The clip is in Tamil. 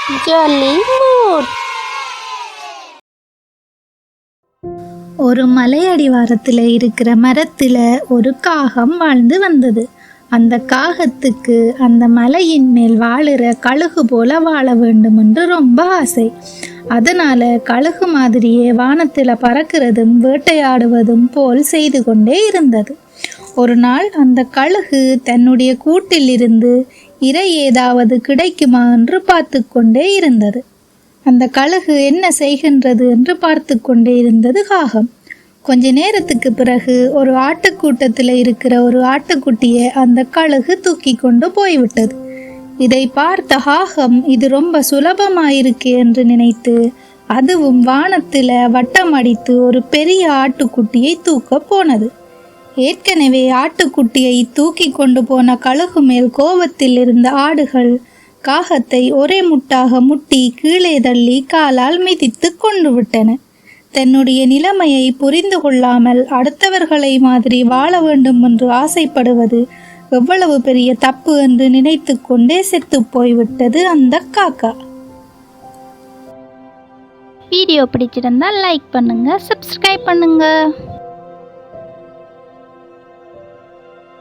Jolly mood. ஒரு மலையடிவாரத்தில் இருக்கிற மரத்தில் ஒரு காகம் வாழ்ந்து வந்தது. அந்த காகத்துக்கு அந்த மலையின் மேல் வாழுற கழுகு போல வாழ வேண்டும் என்று ரொம்ப ஆசை. அதனால கழுகு மாதிரியே வானத்தில் பறக்கிறதும் வேட்டையாடுவதும் போல் செய்து கொண்டே இருந்தது. ஒரு நாள் அந்த கழுகு தன்னுடைய கூட்டில் இருந்து இரை ஏதாவது கிடைக்குமா என்று பார்த்து கொண்டே இருந்தது. அந்த கழுகு என்ன செய்கின்றது என்று பார்த்து கொண்டே இருந்தது காகம். கொஞ்ச நேரத்துக்கு பிறகு ஒரு ஆட்டுக்கூட்டத்தில் இருக்கிற ஒரு ஆட்டுக்குட்டியை அந்த கழுகு தூக்கி கொண்டு போய்விட்டது. இதை பார்த்த காகம் இது ரொம்ப சுலபமாயிருக்கு என்று நினைத்து அதுவும் வானத்தில் வட்டம் அடித்து ஒரு பெரிய ஆட்டுக்குட்டியை தூக்க போனது. ஏற்கனவே ஆட்டுக்குட்டியை தூக்கி கொண்டு போன கழுகு மேல் கோபத்தில் இருந்த ஆடுகள் காகத்தை ஒரே முட்டாக முட்டி கீழே தள்ளி காலால் மிதித்து கொண்டு விட்டன. தன்னுடைய நிலைமையை புரிந்து கொள்ளாமல் அடுத்தவர்களை மாதிரி வாழ வேண்டும் என்று ஆசைப்படுவது எவ்வளவு பெரிய தப்பு என்று நினைத்து கொண்டே செத்து போய்விட்டது அந்த காக்கா. வீடியோ பிடிச்சிருந்தா லைக் பண்ணுங்க, சப்ஸ்கிரைப் பண்ணுங்க.